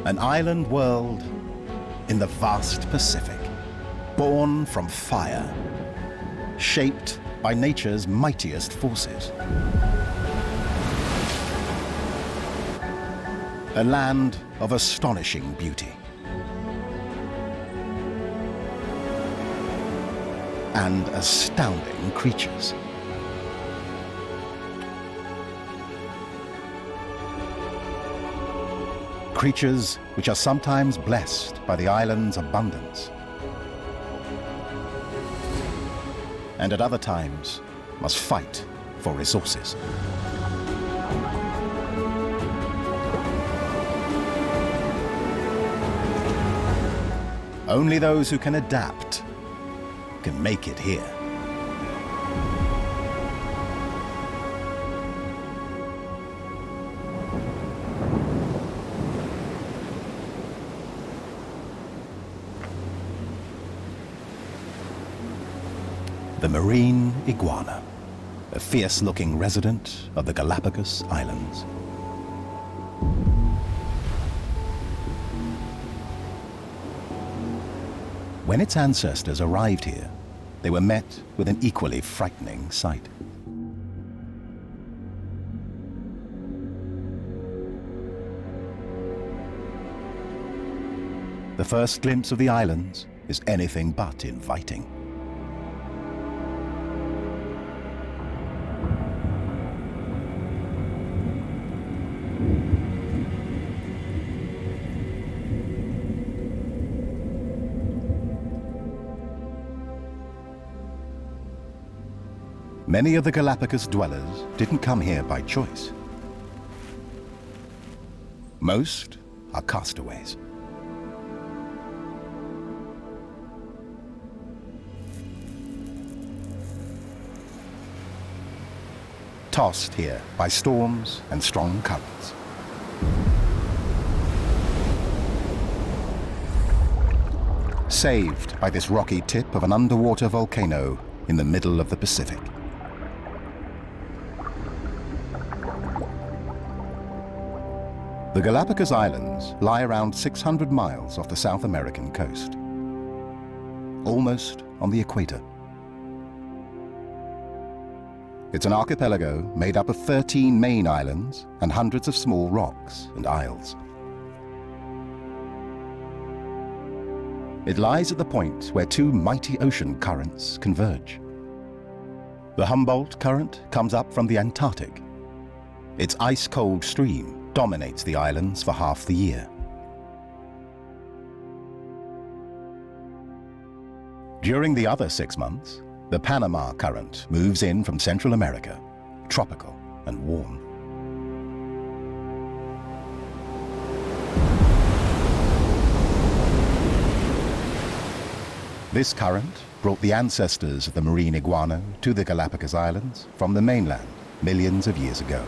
An island world in the vast Pacific, born from fire, shaped by nature's mightiest forces. A land of astonishing beauty and astounding creatures. Creatures which are sometimes blessed by the island's abundance, and at other times must fight for resources. Only those who can adapt can make it here. The marine iguana, a fierce-looking resident of the Galapagos Islands. When its ancestors arrived here, they were met with an equally frightening sight. The first glimpse of the islands is anything but inviting. Many of the Galapagos dwellers didn't come here by choice. Most are castaways. Tossed here by storms and strong currents. Saved by this rocky tip of an underwater volcano in the middle of the Pacific. The Galapagos Islands lie around 600 miles off the South American coast, almost on the equator. It's an archipelago made up of 13 main islands and hundreds of small rocks and isles. It lies at the point where two mighty ocean currents converge. The Humboldt Current comes up from the Antarctic. Its ice-cold stream dominates the islands for half the year. During the other 6 months, the Panama Current moves in from Central America, tropical and warm. This current brought the ancestors of the marine iguana to the Galapagos Islands from the mainland millions of years ago.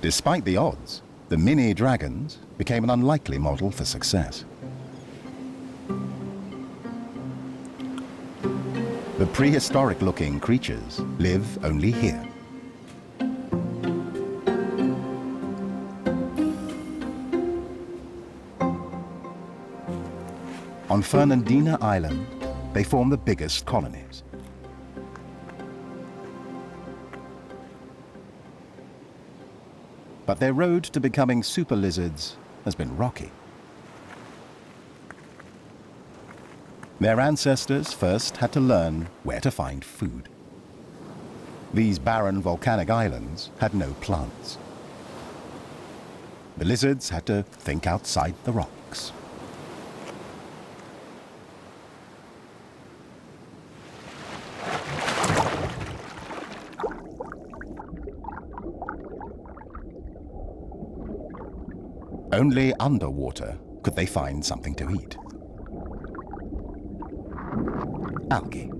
Despite the odds, the mini dragons became an unlikely model for success. The prehistoric-looking creatures live only here. On Fernandina Island, they form the biggest colonies. But their road to becoming super lizards has been rocky. Their ancestors first had to learn where to find food. These barren volcanic islands had no plants. The lizards had to think outside the rocks. Only underwater could they find something to eat. Algae.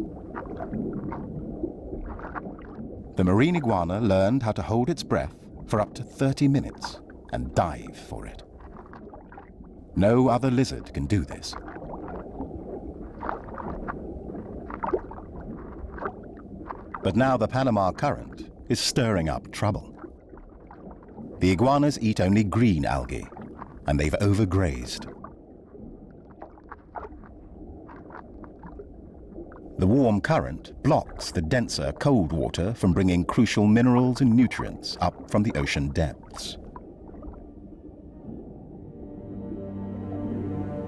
The marine iguana learned how to hold its breath for up to 30 minutes and dive for it. No other lizard can do this. But now the Panama Current is stirring up trouble. The iguanas eat only green algae, and they've overgrazed. The warm current blocks the denser cold water from bringing crucial minerals and nutrients up from the ocean depths.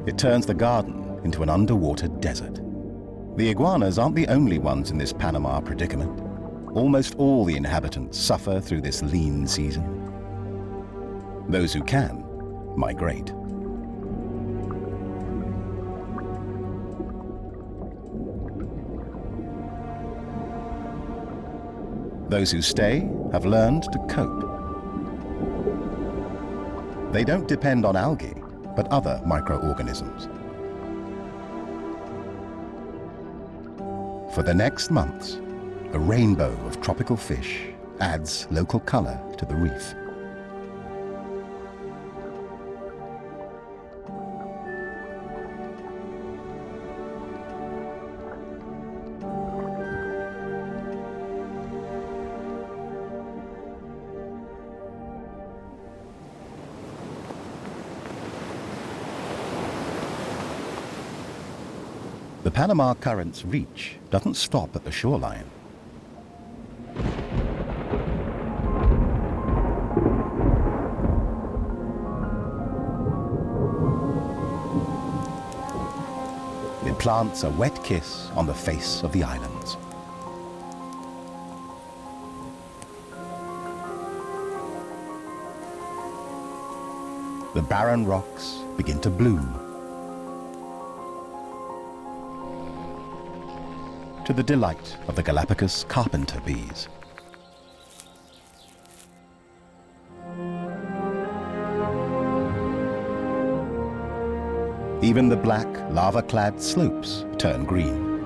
It turns the garden into an underwater desert. The iguanas aren't the only ones in this Panama predicament. Almost all the inhabitants suffer through this lean season. Those who can migrate. Those who stay have learned to cope. They don't depend on algae, but other microorganisms. For the next months, a rainbow of tropical fish adds local color to the reef. The Panama Current's reach doesn't stop at the shoreline. It plants a wet kiss on the face of the islands. The barren rocks begin to bloom, to the delight of the Galapagos carpenter bees. Even the black, lava-clad slopes turn green.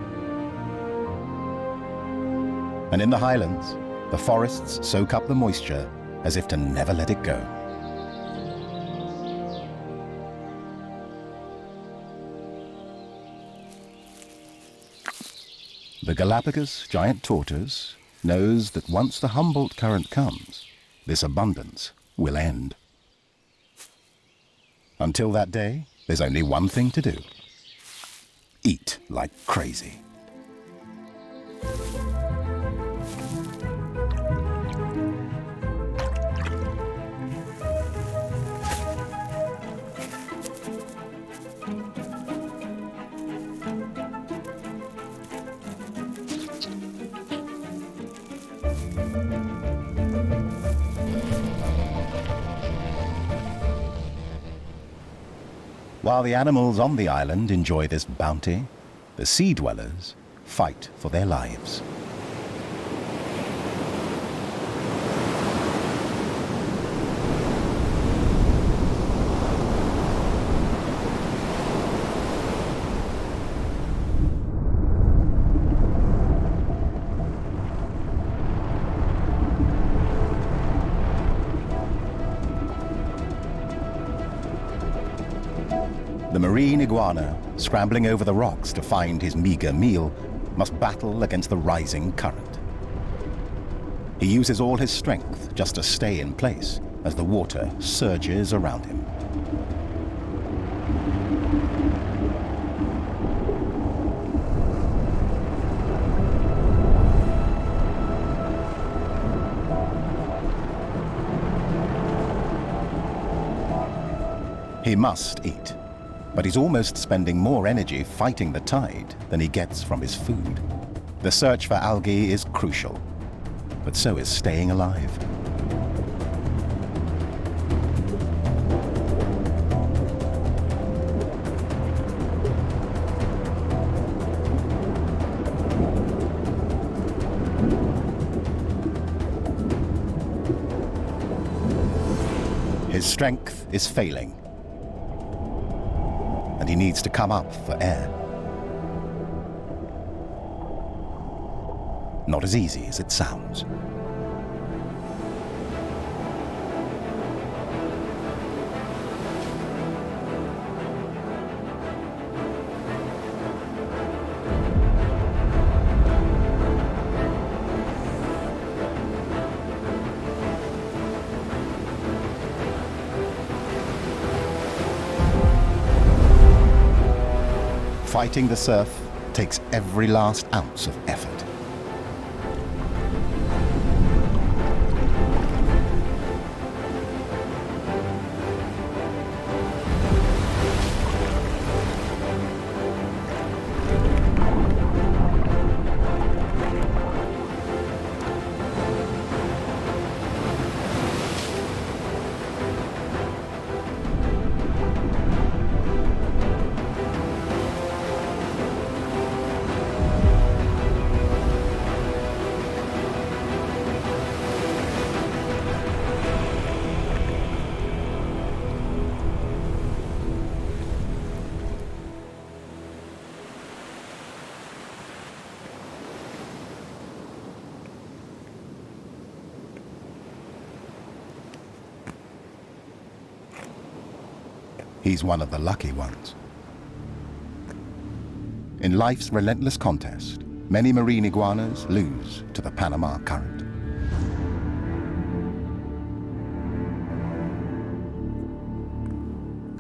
And in the highlands, the forests soak up the moisture as if to never let it go. The Galapagos giant tortoise knows that once the Humboldt Current comes, this abundance will end. Until that day, there's only one thing to do: eat like crazy. While the animals on the island enjoy this bounty, the sea dwellers fight for their lives. The marine iguana, scrambling over the rocks to find his meager meal, must battle against the rising current. He uses all his strength just to stay in place as the water surges around him. He must eat, but he's almost spending more energy fighting the tide than he gets from his food. The search for algae is crucial, but so is staying alive. His strength is failing, and he needs to come up for air. Not as easy as it sounds. Fighting the surf takes every last ounce of effort. He's one of the lucky ones. In life's relentless contest, many marine iguanas lose to the Panama Current.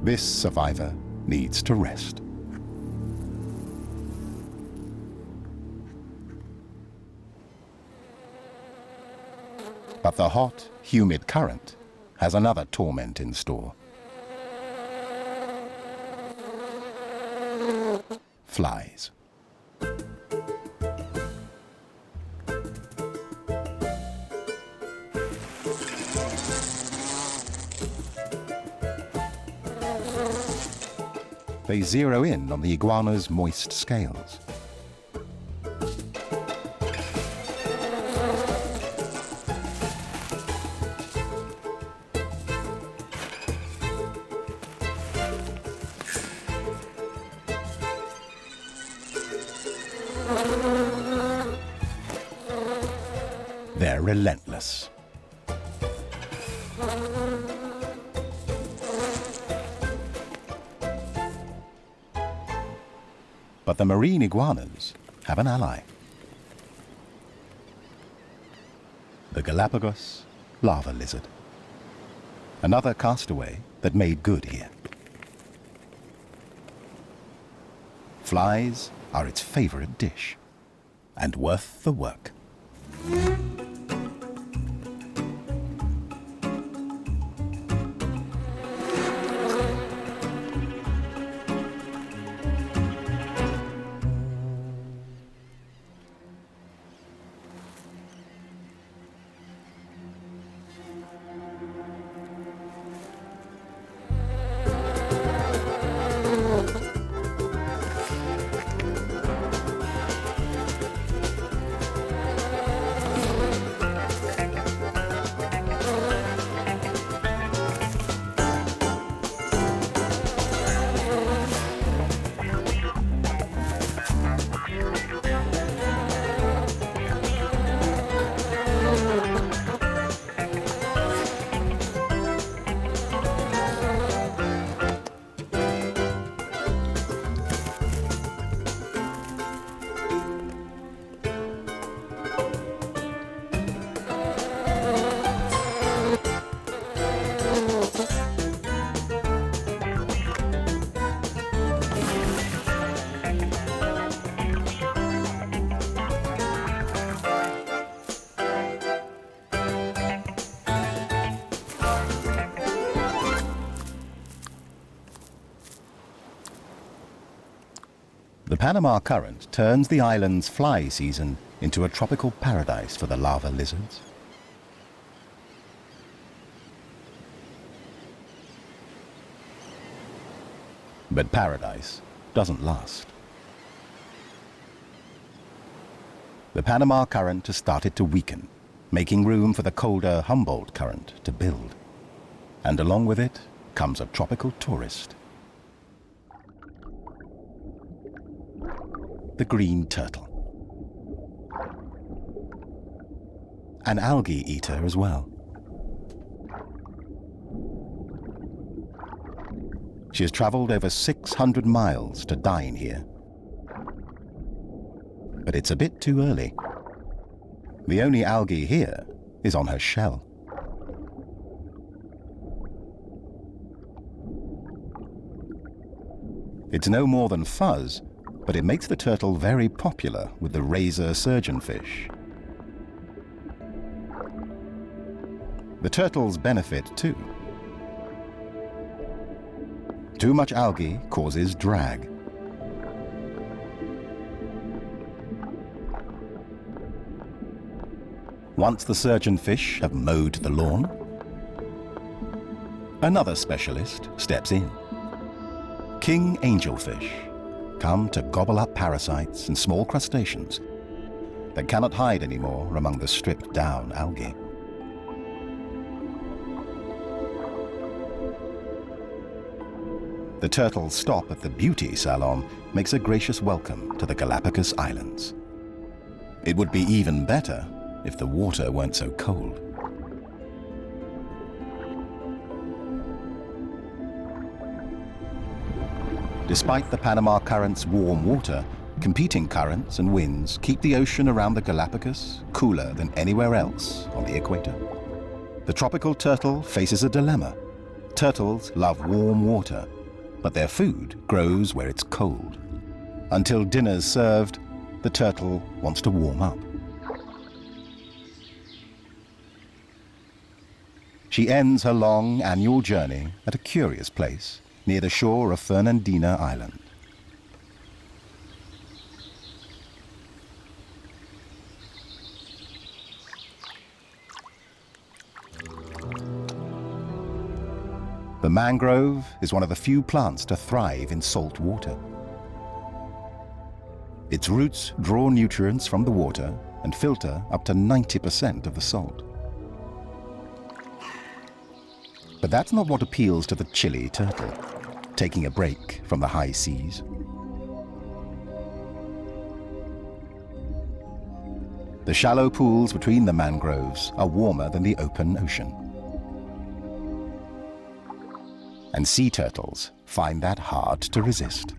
This survivor needs to rest. But the hot, humid current has another torment in store. Flies. They zero in on the iguana's moist scales. They're relentless. But the marine iguanas have an ally. The Galapagos lava lizard. Another castaway that made good here. Flies are its favorite dish, and worth the work. The Panama Current turns the island's fly season into a tropical paradise for the lava lizards. But paradise doesn't last. The Panama Current has started to weaken, making room for the colder Humboldt Current to build. And along with it comes a tropical tourist. The green turtle. An algae eater as well. She has traveled over 600 miles to dine here. But it's a bit too early. The only algae here is on her shell. It's no more than fuzz, but it makes the turtle very popular with the razor surgeonfish. The turtles benefit too. Too much algae causes drag. Once the surgeonfish have mowed the lawn, another specialist steps in. King angelfish come to gobble up parasites and small crustaceans that cannot hide anymore among the stripped down algae. The turtle's stop at the beauty salon makes a gracious welcome to the Galapagos Islands. It would be even better if the water weren't so cold. Despite the Panama Current's warm water, competing currents and winds keep the ocean around the Galapagos cooler than anywhere else on the equator. The tropical turtle faces a dilemma. Turtles love warm water, but their food grows where it's cold. Until dinner's served, the turtle wants to warm up. She ends her long annual journey at a curious place near the shore of Fernandina Island. The mangrove is one of the few plants to thrive in salt water. Its roots draw nutrients from the water and filter up to 90% of the salt. But that's not what appeals to the chilly turtle, taking a break from the high seas. The shallow pools between the mangroves are warmer than the open ocean. And sea turtles find that hard to resist.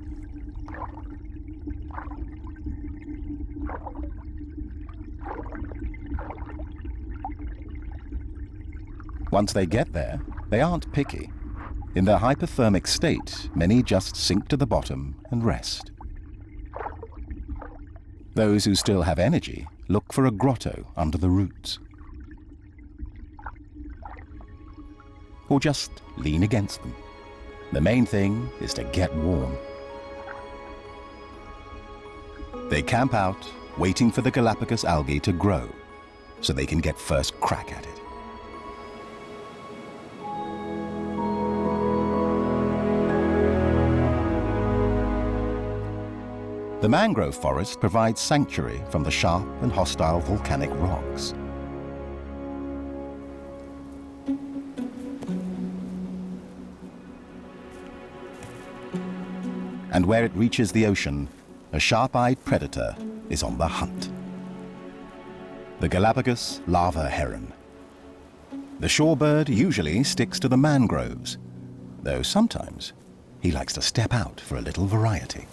Once they get there, they aren't picky. In their hypothermic state, many just sink to the bottom and rest. Those who still have energy look for a grotto under the roots. Or just lean against them. The main thing is to get warm. They camp out, waiting for the Galapagos algae to grow, so they can get first crack at it. The mangrove forest provides sanctuary from the sharp and hostile volcanic rocks. And where it reaches the ocean, a sharp-eyed predator is on the hunt. The Galapagos lava heron. The shorebird usually sticks to the mangroves, though sometimes he likes to step out for a little variety.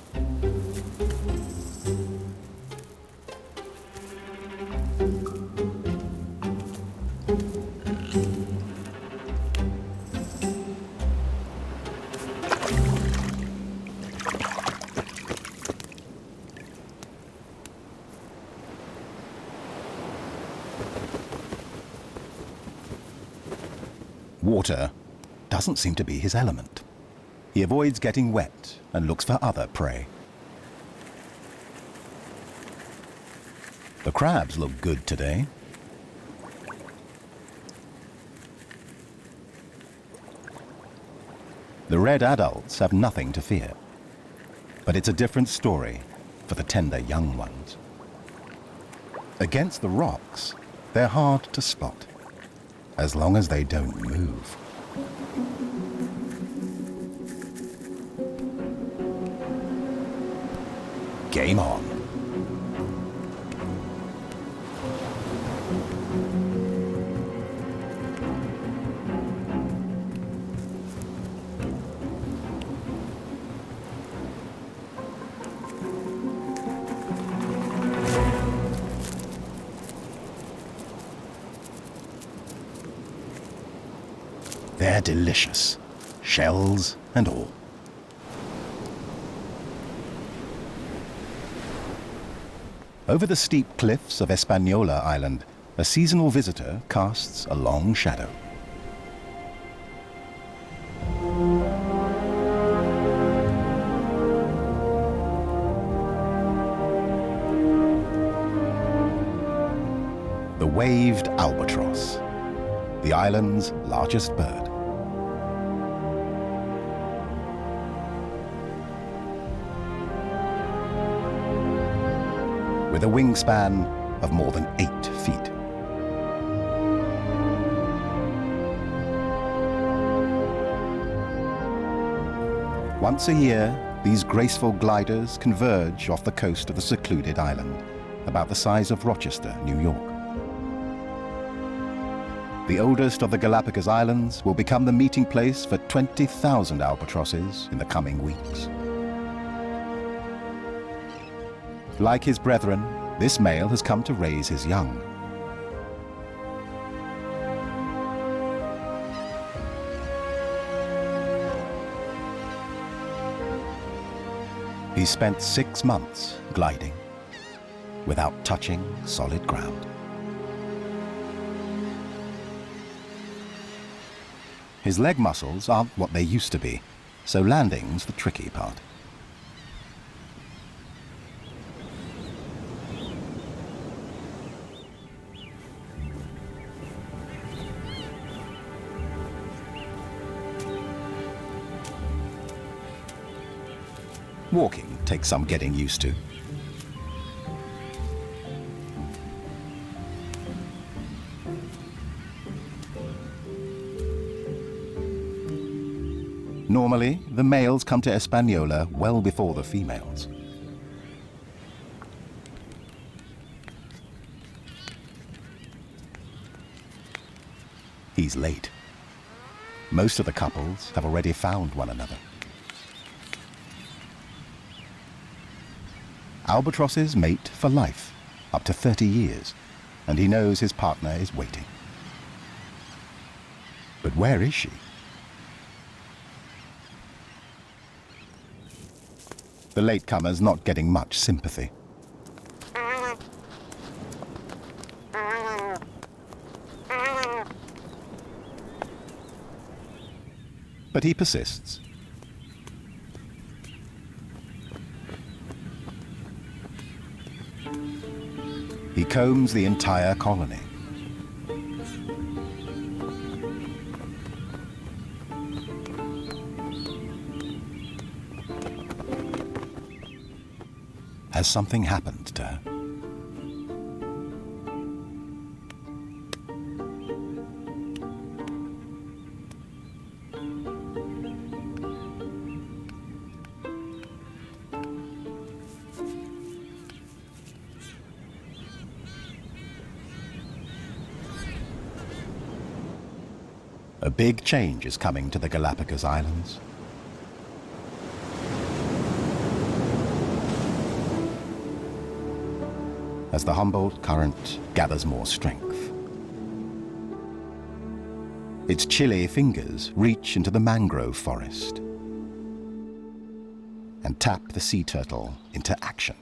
Water doesn't seem to be his element. He avoids getting wet and looks for other prey. The crabs look good today. The red adults have nothing to fear, but it's a different story for the tender young ones. Against the rocks, they're hard to spot, as long as they don't move. Game on. They're delicious, shells and all. Over the steep cliffs of Hispaniola Island, a seasonal visitor casts a long shadow. The waved albatross, the island's largest bird. With a wingspan of more than 8 feet. Once a year, these graceful gliders converge off the coast of the secluded island, about the size of Rochester, New York. The oldest of the Galapagos Islands will become the meeting place for 20,000 albatrosses in the coming weeks. Like his brethren, this male has come to raise his young. He spent 6 months gliding without touching solid ground. His leg muscles aren't what they used to be, so landing's the tricky part. Walking takes some getting used to. Normally, the males come to Hispaniola well before the females. He's late. Most of the couples have already found one another. Albatrosses mate for life, up to 30 years, and he knows his partner is waiting. But where is she? The latecomer's not getting much sympathy. But he persists. He combs the entire colony. Has something happened to her? A big change is coming to the Galapagos Islands. As the Humboldt Current gathers more strength. Its chilly fingers reach into the mangrove forest and tap the sea turtle into action.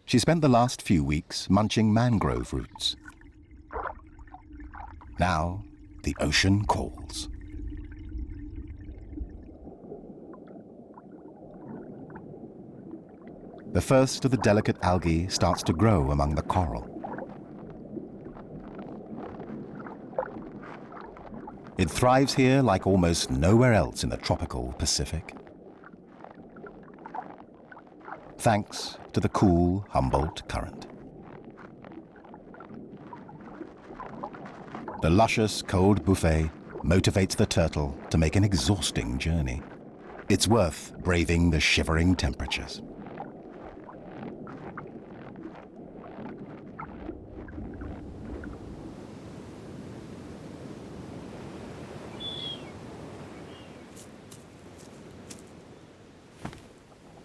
She spent the last few weeks munching mangrove roots. Now, the ocean calls. The first of the delicate algae starts to grow among the coral. It thrives here like almost nowhere else in the tropical Pacific. Thanks to the cool Humboldt Current. The luscious cold buffet motivates the turtle to make an exhausting journey. It's worth braving the shivering temperatures.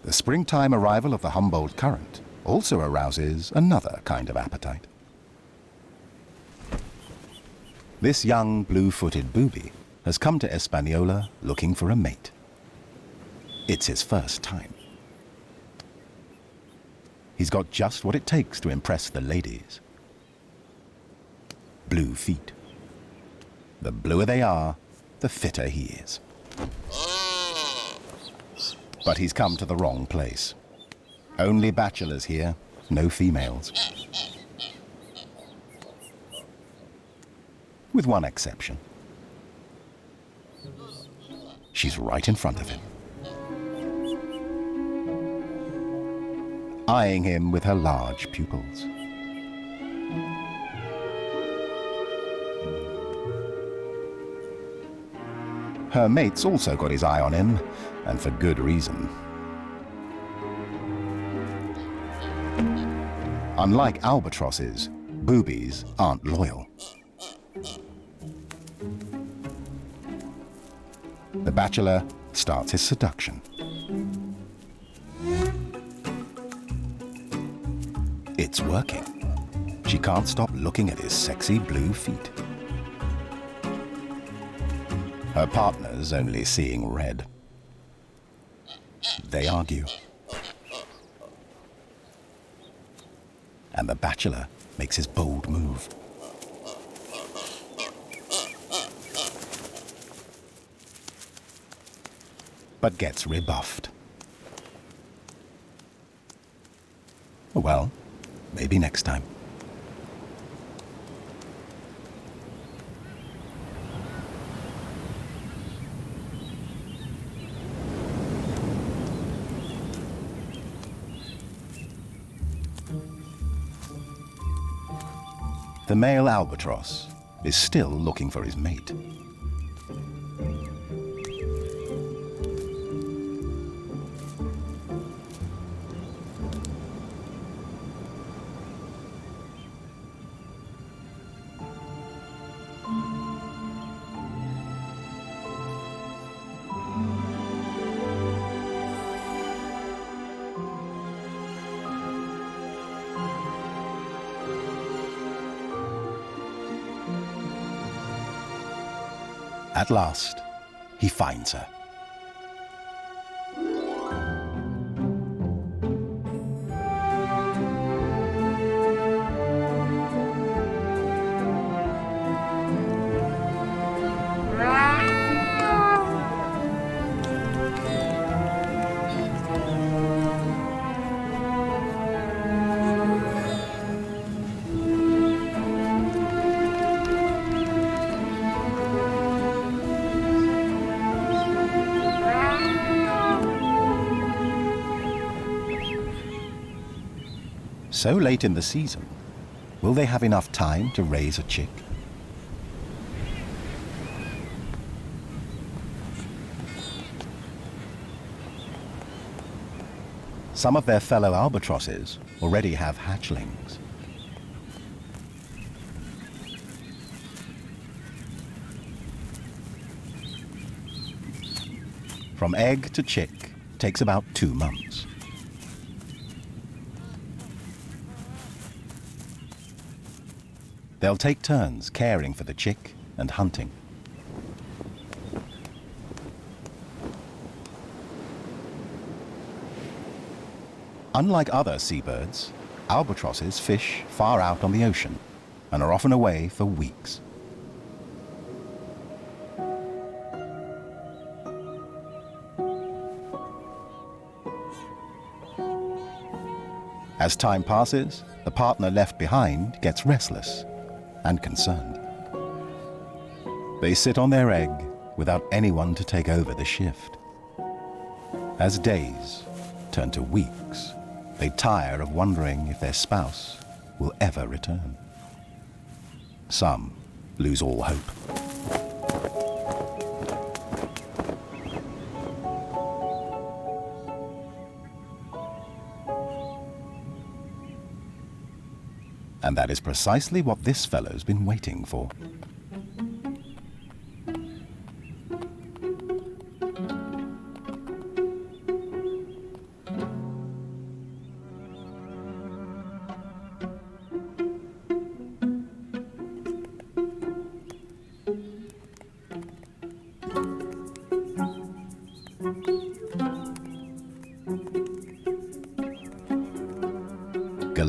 The springtime arrival of the Humboldt Current also arouses another kind of appetite. This young blue-footed booby has come to Hispaniola looking for a mate. It's his first time. He's got just what it takes to impress the ladies. Blue feet. The bluer they are, the fitter he is. But he's come to the wrong place. Only bachelors here, no females. With one exception. She's right in front of him, eyeing him with her large pupils. Her mate's also got his eye on him, and for good reason. Unlike albatrosses, boobies aren't loyal. The bachelor starts his seduction. It's working. She can't stop looking at his sexy blue feet. Her partner's only seeing red. They argue. And the bachelor makes his bold move. But gets rebuffed. Well, maybe next time. The male albatross is still looking for his mate. At last, he finds her. So late in the season, will they have enough time to raise a chick? Some of their fellow albatrosses already have hatchlings. From egg to chick takes about 2 months. They'll take turns caring for the chick and hunting. Unlike other seabirds, albatrosses fish far out on the ocean and are often away for weeks. As time passes, the partner left behind gets restless and concerned. They sit on their egg without anyone to take over the shift. As days turn to weeks, they tire of wondering if their spouse will ever return. Some lose all hope. And that is precisely what this fellow's been waiting for.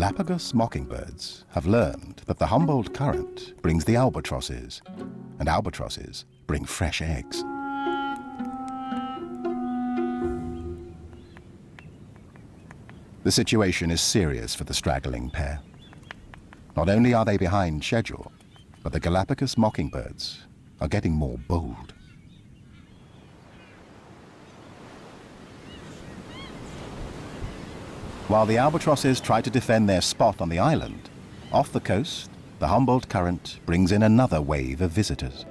Galapagos mockingbirds have learned that the Humboldt Current brings the albatrosses, and albatrosses bring fresh eggs. The situation is serious for the straggling pair. Not only are they behind schedule, but the Galapagos mockingbirds are getting more bold. While the albatrosses try to defend their spot on the island, off the coast, the Humboldt Current brings in another wave of visitors.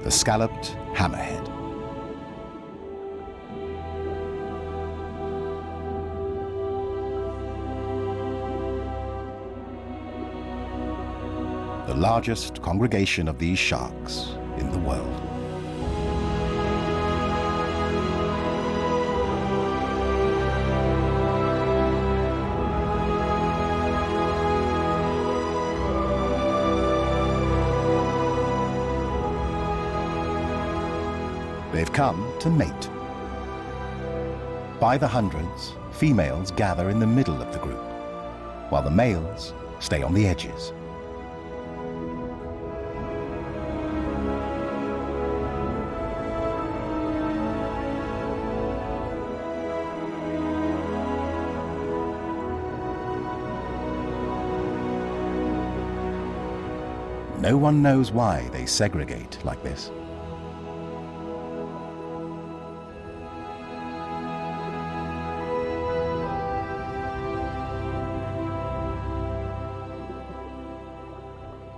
The scalloped hammerhead. The largest congregation of these sharks in the world. They've come to mate. By the hundreds, females gather in the middle of the group, while the males stay on the edges. No one knows why they segregate like this.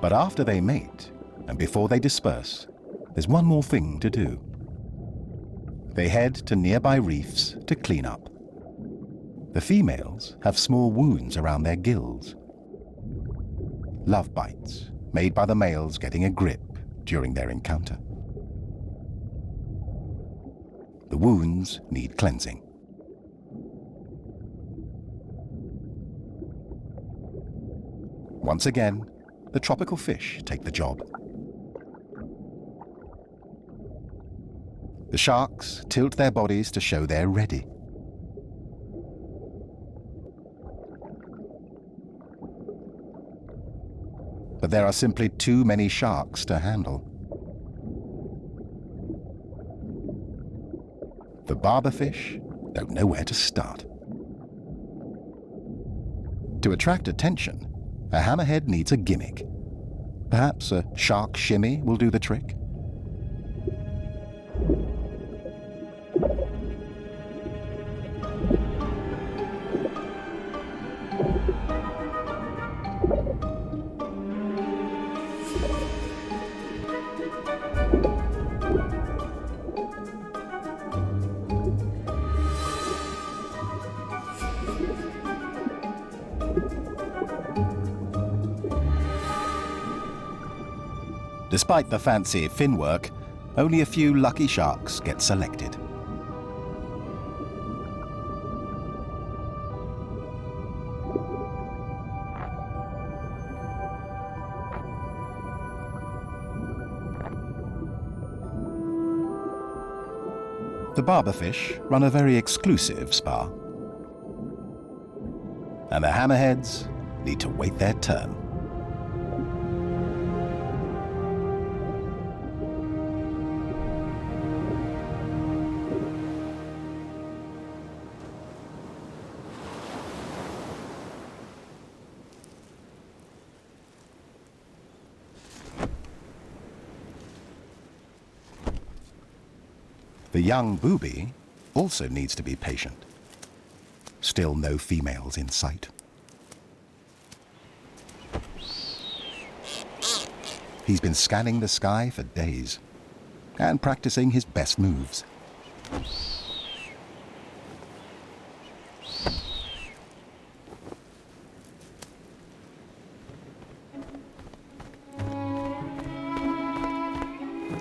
But after they mate, and before they disperse, there's one more thing to do. They head to nearby reefs to clean up. The females have small wounds around their gills. Love bites, made by the males getting a grip during their encounter. The wounds need cleansing. Once again, the tropical fish take the job. The sharks tilt their bodies to show they're ready. But there are simply too many sharks to handle. The barberfish don't know where to start. To attract attention, a hammerhead needs a gimmick. Perhaps a shark shimmy will do the trick. Despite the fancy fin work, only a few lucky sharks get selected. The barberfish run a very exclusive spa. And the hammerheads need to wait their turn. The young booby also needs to be patient. Still no females in sight. He's been scanning the sky for days and practicing his best moves.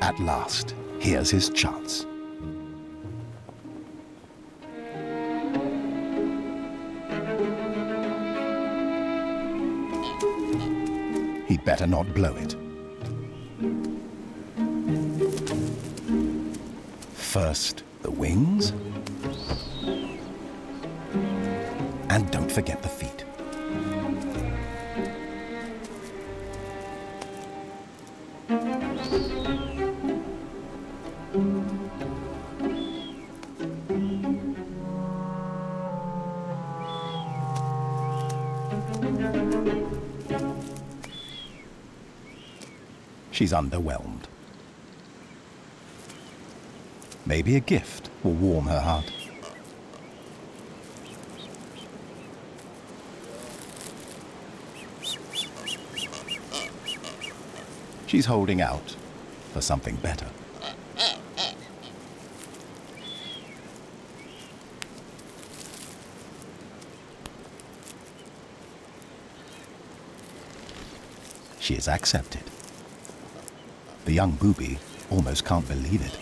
At last, here's his chance. Better not blow it. First, the wings. And don't forget the feet. She's underwhelmed. Maybe a gift will warm her heart. She's holding out for something better. She is accepted. The young booby almost can't believe it.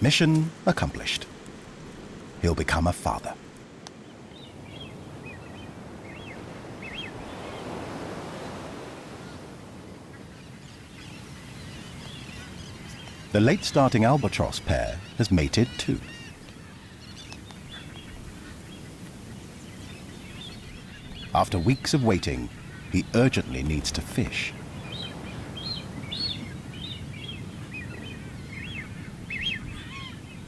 Mission accomplished. He'll become a father. The late starting albatross pair has mated too. After weeks of waiting, he urgently needs to fish.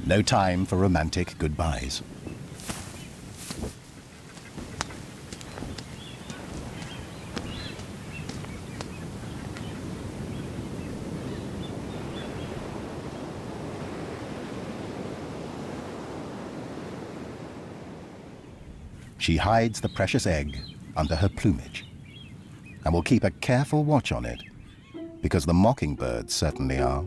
No time for romantic goodbyes. She hides the precious egg under her plumage and will keep a careful watch on it, because the mockingbirds certainly are.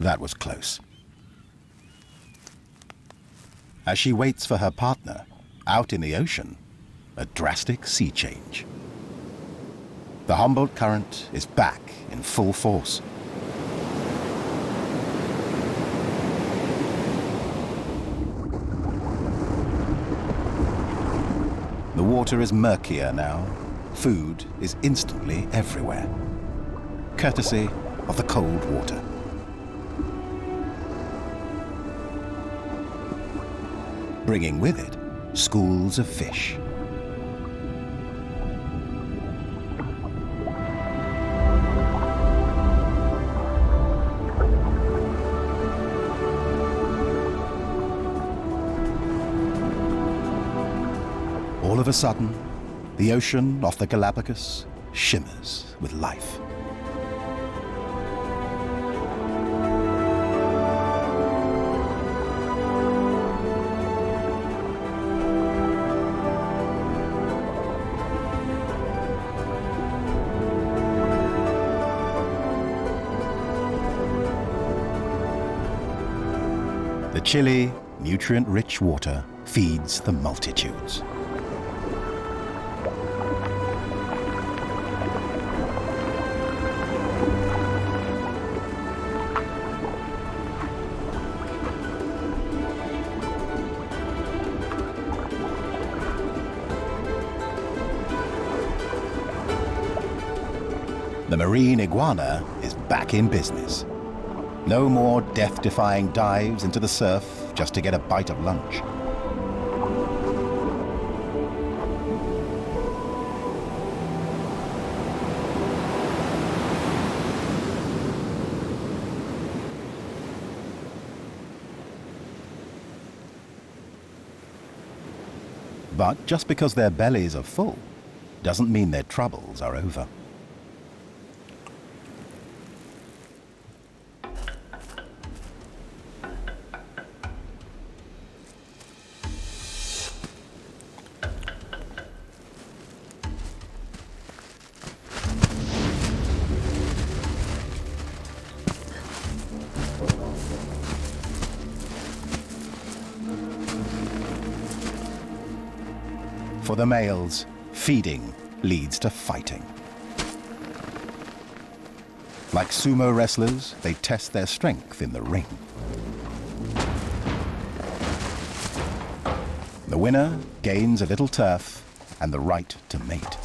That was close. As she waits for her partner, out in the ocean, a drastic sea change. The Humboldt Current is back in full force. The water is murkier now. Food is instantly everywhere, courtesy of the cold water. Bringing with it schools of fish. All of a sudden, the ocean off the Galapagos shimmers with life. The chilly, nutrient-rich water feeds the multitudes. The marine iguana is back in business. No more death-defying dives into the surf just to get a bite of lunch. But just because their bellies are full doesn't mean their troubles are over. For the males, feeding leads to fighting. Like sumo wrestlers, they test their strength in the ring. The winner gains a little turf and the right to mate.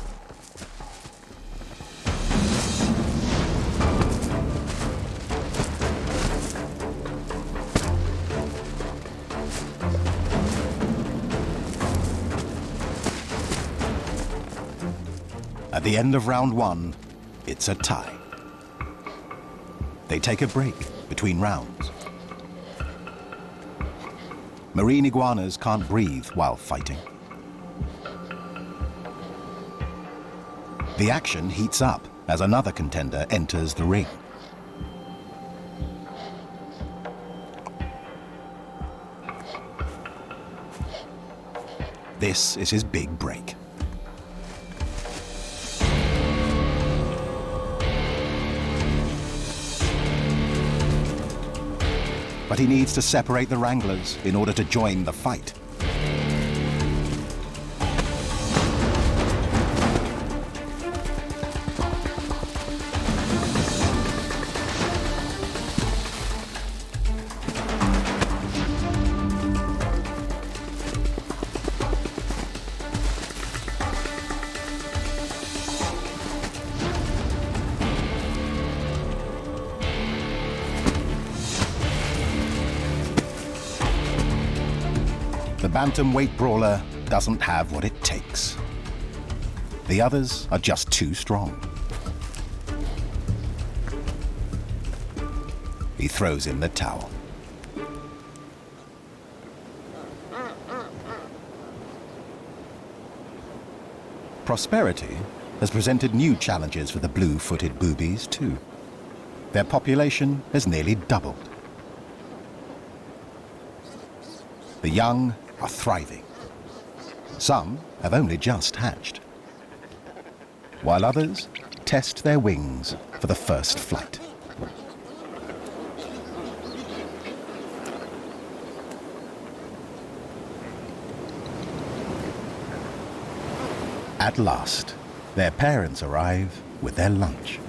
At the end of round one, it's a tie. They take a break between rounds. Marine iguanas can't breathe while fighting. The action heats up as another contender enters the ring. This is his big break. But he needs to separate the wranglers in order to join the fight. The bantamweight brawler doesn't have what it takes. The others are just too strong. He throws in the towel. Prosperity has presented new challenges for the blue-footed boobies too. Their population has nearly doubled. The young are thriving. Some have only just hatched, while others test their wings for the first flight. At last, their parents arrive with their lunch.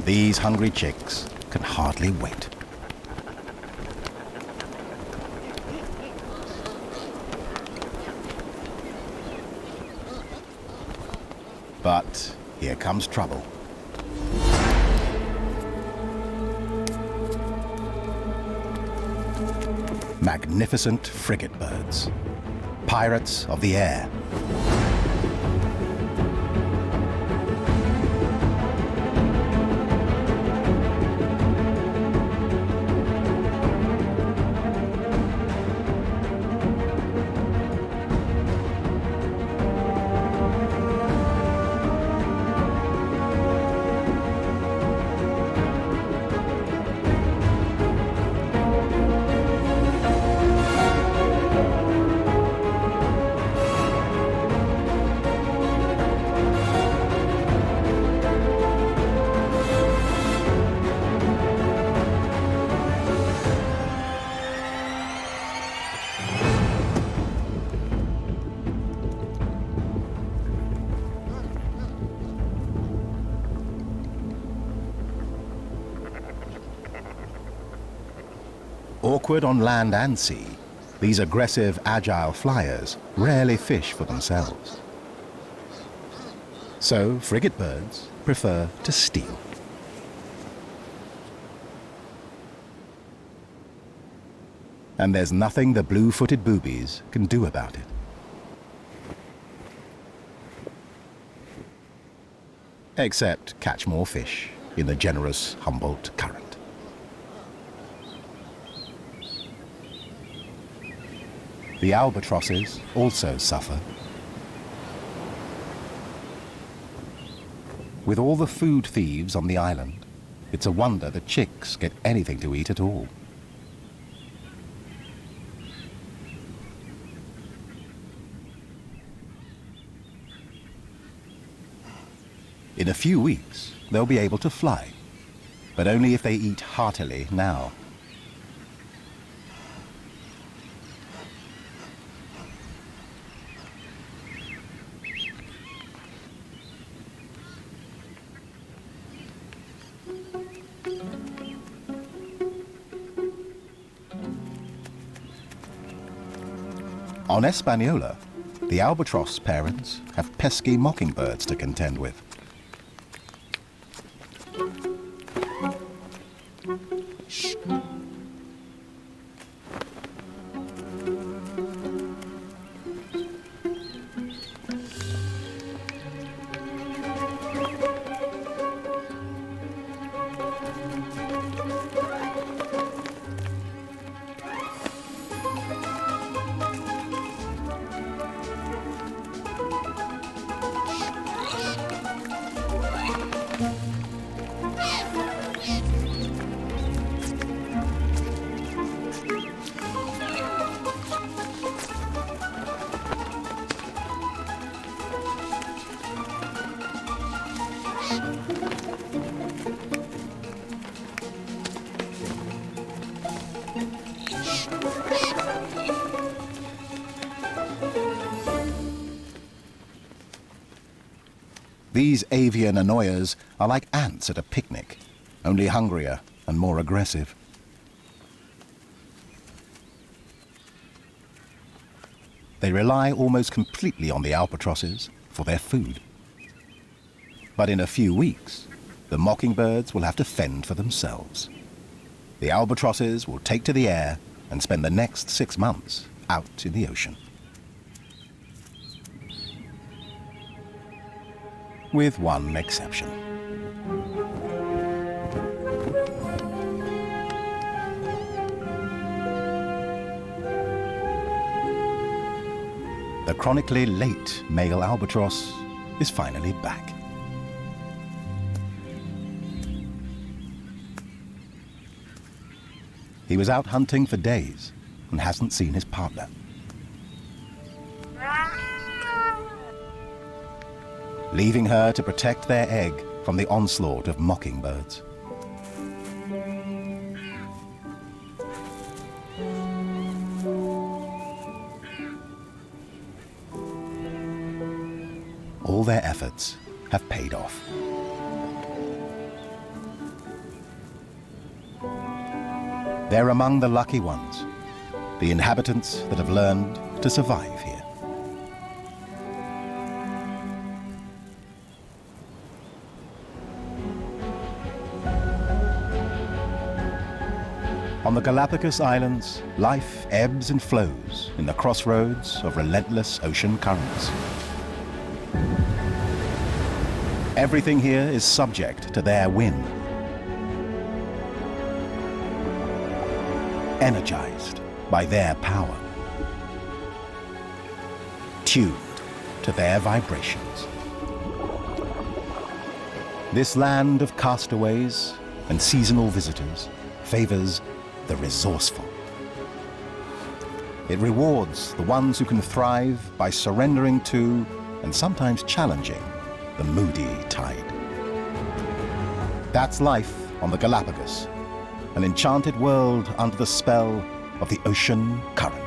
These hungry chicks can hardly wait. But here comes trouble. Magnificent frigate birds, pirates of the air. Awkward on land and sea, these aggressive, agile flyers rarely fish for themselves. So frigate birds prefer to steal. And there's nothing the blue-footed boobies can do about it. Except catch more fish in the generous Humboldt Current. The albatrosses also suffer. With all the food thieves on the island, it's a wonder the chicks get anything to eat at all. In a few weeks, they'll be able to fly, but only if they eat heartily now. On Hispaniola, the albatross parents have pesky mockingbirds to contend with. These avian annoyers are like ants at a picnic, only hungrier and more aggressive. They rely almost completely on the albatrosses for their food. But in a few weeks, the mockingbirds will have to fend for themselves. The albatrosses will take to the air and spend the next 6 months out in the ocean. With one exception. The chronically late male albatross is finally back. He was out hunting for days and hasn't seen his partner. Leaving her to protect their egg from the onslaught of mockingbirds. All their efforts have paid off. They're among the lucky ones, the inhabitants that have learned to survive here. On the Galapagos Islands, life ebbs and flows in the crossroads of relentless ocean currents. Everything here is subject to their whim. Energized by their power. Tuned to their vibrations. This land of castaways and seasonal visitors favors the resourceful. It rewards the ones who can thrive by surrendering to, and sometimes challenging, the moody tide. That's life on the Galapagos, an enchanted world under the spell of the ocean current.